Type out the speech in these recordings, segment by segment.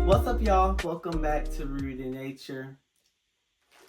What's up, y'all? Welcome back to Rooted in Nature.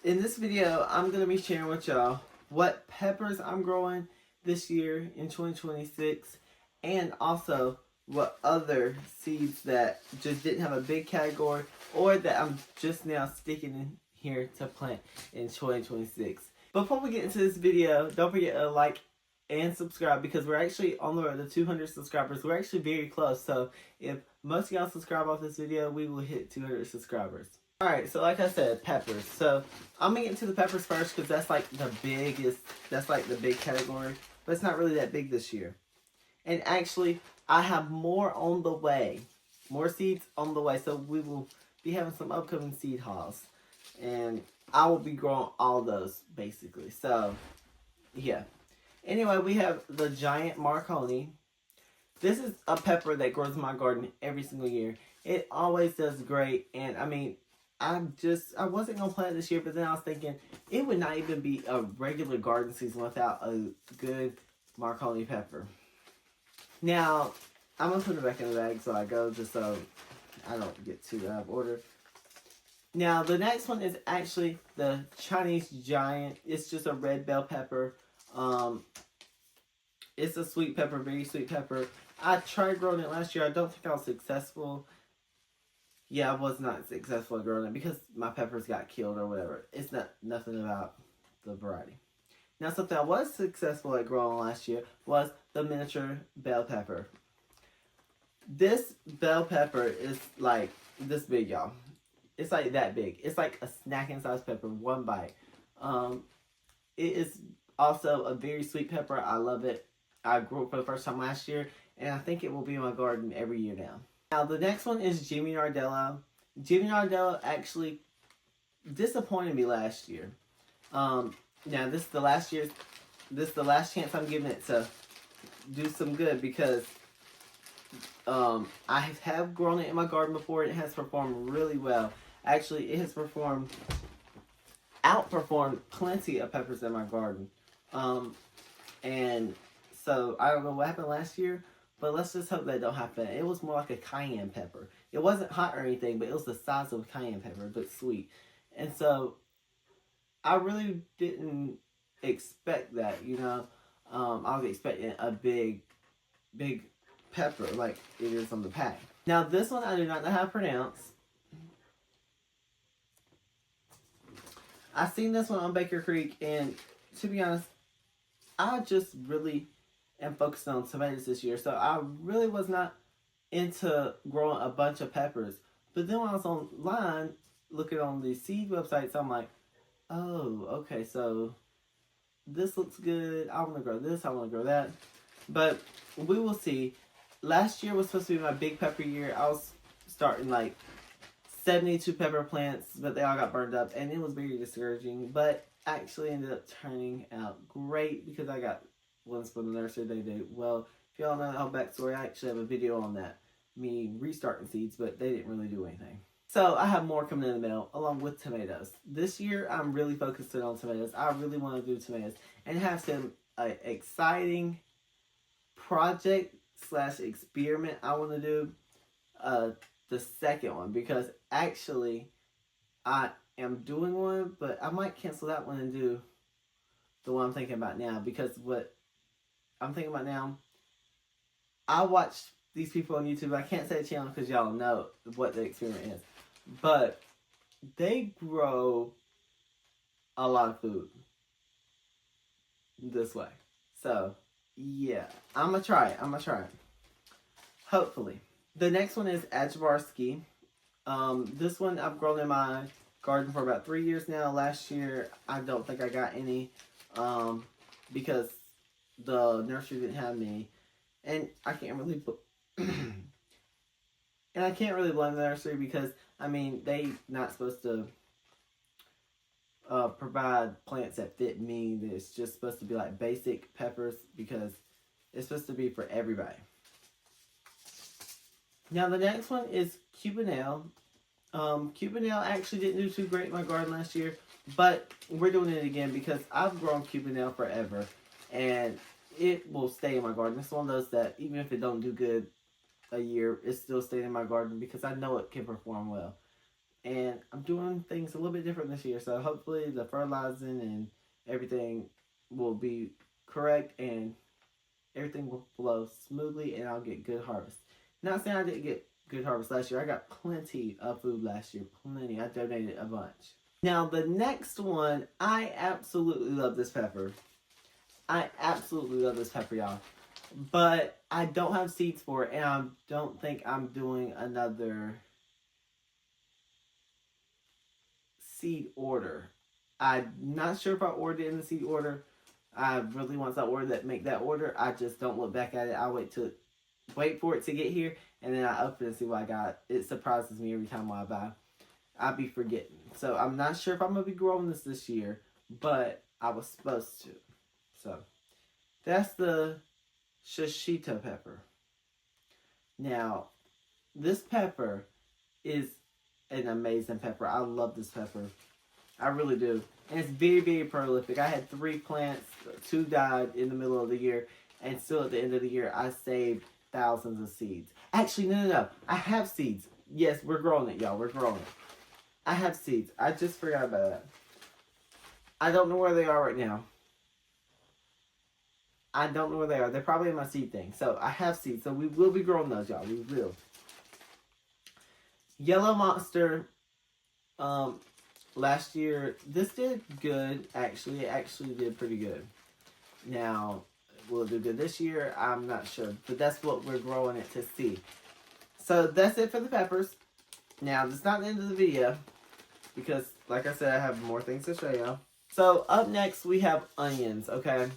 In this video, I'm going to be sharing with y'all what peppers I'm growing this year in 2026, and also what other seeds that just didn't have a big category or that I'm just now sticking in here to plant in 2026. Before we get into this video, don't forget to like and subscribe, because we're actually on the road to 200 subscribers. We're actually very close, so if most of y'all subscribe off this video, we will hit 200 subscribers. Alright, so like I said, peppers. So I'm gonna get into the peppers first, because that's like the biggest, that's like the big category, but it's not really that big this year. And actually, I have more on the way, more seeds on the way, so we will be having some upcoming seed hauls, and I will be growing all those basically. So yeah. Anyway, we have the giant Marconi. This is a pepper that grows in my garden every single year. It always does great, and I mean, I wasn't gonna plant it this year, but then I was thinking it would not even be a regular garden season without a good Marconi pepper. Now, I'm gonna put it back in the bag so I go, just so I don't get too out of order. Now, the next one is actually the Chinese giant. It's just a red bell pepper. It's a sweet pepper, very sweet pepper. I tried growing it last year. I don't think I was successful. Yeah, I was not successful at growing it because my peppers got killed or whatever. It's nothing about the variety. Now, something I was successful at growing last year was the miniature bell pepper. This bell pepper is like this big, y'all. It's like that big. It's like a snacking size pepper, one bite. It is also a very sweet pepper. I love it. I grew it for the first time last year, and I think it will be in my garden every year now. Now, the next one is Jimmy Nardello. Jimmy Nardello actually disappointed me last year. Now, this is the last chance I'm giving it to do some good, because I have grown it in my garden before. It has performed really well. Actually, it has outperformed plenty of peppers in my garden. And so I don't know what happened last year, but let's just hope that don't happen. It was more like a cayenne pepper. It wasn't hot or anything, but it was the size of a cayenne pepper, but sweet. And so I really didn't expect that, you know. I was expecting a big pepper like it is on the pack. Now, this one I do not know how to pronounce. I seen this one on Baker Creek, and to be honest, I just really am focused on tomatoes this year, so I really was not into growing a bunch of peppers. But then when I was online looking on the seed websites, I'm like, oh, okay, so this looks good. I want to grow this, I want to grow that. But we will see. Last year was supposed to be my big pepper year. I was starting like 72 pepper plants, but they all got burned up, and it was very discouraging. But actually ended up turning out great, because I got ones from the nursery. They did well. If y'all know the whole backstory, I actually have a video on that, me restarting seeds, but they didn't really do anything. So I have more coming in the mail along with tomatoes. This year I'm really focusing on tomatoes. I really want to do tomatoes and have some exciting project / experiment I want to do. The second one, because actually I am doing one, but I might cancel that one and do the one I'm thinking about now, because what I'm thinking about now, I watch these people on YouTube. I can't say the channel because y'all know what the experiment is, but they grow a lot of food this way. So yeah, I'm gonna try it. Hopefully. The next one is Ajabarski. This one I've grown in my garden for about 3 years now. Last year I don't think I got any, because the nursery didn't have any, and I can't really blame the nursery, because I mean, they not supposed to provide plants that fit me. It's just supposed to be like basic peppers, because it's supposed to be for everybody. Now, the next one is Cubanelle. Cubanelle actually didn't do too great in my garden last year, but we're doing it again because I've grown Cubanelle forever, and it will stay in my garden. It's one of those that even if it don't do good, a year, it's still staying in my garden because I know it can perform well. And I'm doing things a little bit different this year, so hopefully the fertilizing and everything will be correct and everything will flow smoothly and I'll get good harvest. Not saying I didn't get good harvest last year. I got plenty of food last year. Plenty. I donated a bunch. Now the next one, I absolutely love this pepper. I absolutely love this pepper, y'all. But I don't have seeds for it and I don't think I'm doing another seed order. I'm not sure if I ordered it in the seed order. I really want that order that make that order. I just don't look back at it. I wait for it to get here and then I open it and see what I got. It surprises me every time I buy. I'll be forgetting. So I'm not sure if I'm gonna be growing this year, but I was supposed to. So that's the shishito pepper. Now this pepper is an amazing pepper. I love this pepper. I really do. And it's very, very prolific. I had 3 plants. 2 died in the middle of the year. And still at the end of the year, I saved thousands of seeds. Actually, no. I have seeds. Yes, we're growing it, y'all. We're growing it. I have seeds. I just forgot about that. I don't know where they are right now. I don't know where they are. They're probably in my seed thing. So I have seeds. So we will be growing those, y'all. We will. Yellow Monster, last year, this did good, actually. It actually did pretty good. Now, will it do good this year? I'm not sure. But that's what we're growing it to see. So, that's it for the peppers. Now, this is not the end of the video. Because, like I said, I have more things to show y'all. So, up next, we have onions, okay?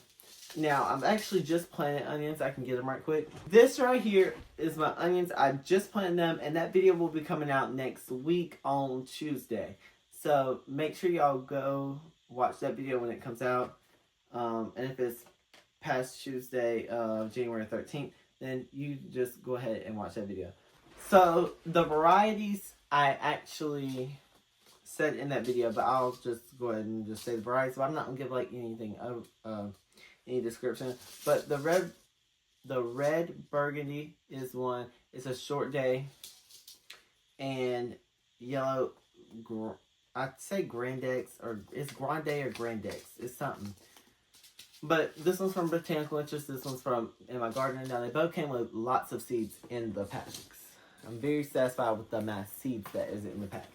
Now, I'm actually just planting onions. I can get them right quick. This right here is my onions. I just planted them, and that video will be coming out next week on Tuesday. So, make sure y'all go watch that video when it comes out. And if it's past Tuesday, January 13th, then you just go ahead and watch that video. So, the varieties I actually said in that video, but I'll just go ahead and just say the varieties. But I'm not going to give, like, anything any description. But the red burgundy is one. It's a short day. And yellow, I'd say Grandex, or it's Grande or Grandex. It's something. But this one's from Botanical Interest. This one's from In My Garden. Now they both came with lots of seeds in the packs. I'm very satisfied with the amount of seeds that is in the pack.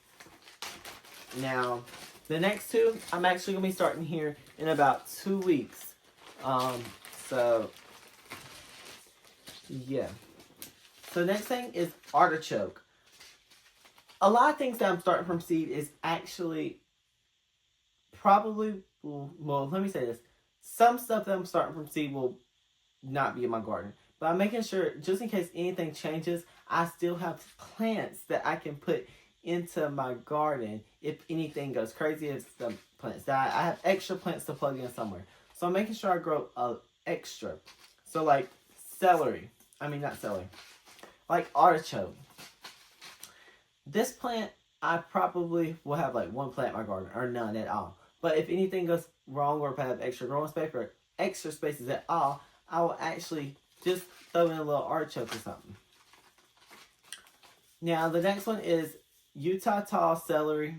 Now, the next 2, I'm actually going to be starting here in about 2 weeks. So, yeah. So, next thing is artichoke. A lot of things that I'm starting from seed is actually probably, well, let me say this. Some stuff that I'm starting from seed will not be in my garden. But I'm making sure, just in case anything changes, I still have plants that I can put into my garden if anything goes crazy, if the plants die. I have extra plants to plug in somewhere. So I'm making sure I grow extra. So like celery. I mean, not celery. Like artichoke. This plant, I probably will have like 1 plant in my garden, or none at all. But if anything goes wrong, or if I have extra growing space or extra spaces at all, I will actually just throw in a little artichoke or something. Now, the next one is Utah tall celery.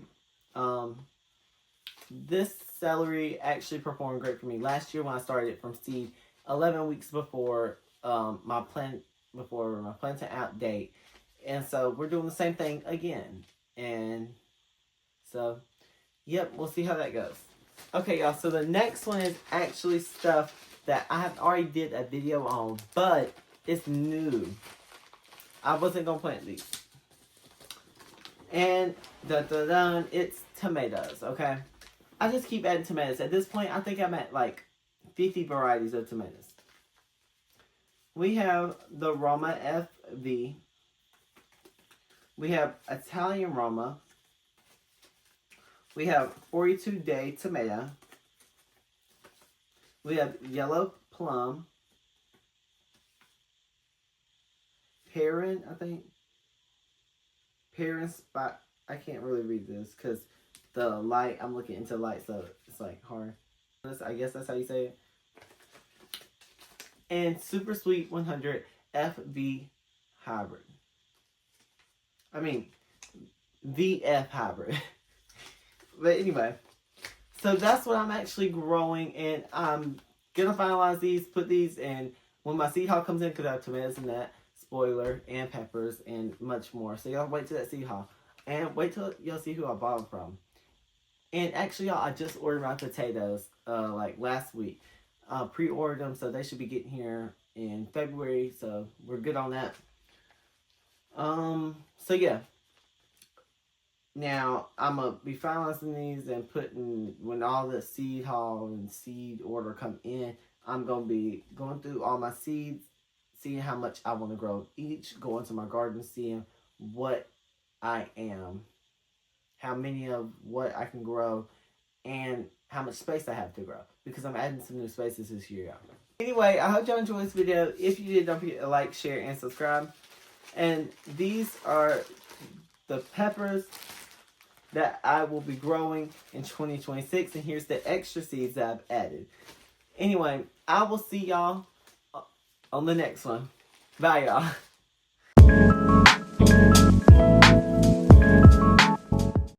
This celery actually performed great for me last year when I started it from seed 11 weeks before my planting out date. And so we're doing the same thing again. And so, yep, we'll see how that goes. Okay, y'all, so the next one is actually stuff that I have already did a video on, but it's new. I wasn't going to plant these. And, it's tomatoes, okay? I just keep adding tomatoes. At this point, I think I'm at like 50 varieties of tomatoes. We have the Roma FV. We have Italian Roma. We have 42-day tomato. We have yellow plum. Perrin, I think. Perrin spot. I can't really read this because the light, I'm looking into light, so it's like hard. I guess that's how you say it. And Super Sweet 100 FV hybrid. I mean, VF hybrid. But anyway, so that's what I'm actually growing, and I'm gonna finalize these, put these in when my seed haul comes in, because I have tomatoes in that, spoiler, and peppers, and much more. So y'all wait till that seed haul, and wait till y'all see who I bought them from. And actually, y'all, I just ordered my potatoes like last week. Pre-ordered them, so they should be getting here in February. So we're good on that. So yeah. Now I'm gonna be finalizing these and putting, when all the seed haul and seed order come in, I'm gonna be going through all my seeds, seeing how much I want to grow each, going to my garden, seeing what I am, how many of what I can grow, and how much space I have to grow, because I'm adding some new spaces this year, y'all. Anyway, I hope y'all enjoyed this video. If you did, don't forget to like, share, and subscribe. And these are the peppers that I will be growing in 2026. And here's the extra seeds that I've added. Anyway, I will see y'all on the next one. Bye, y'all.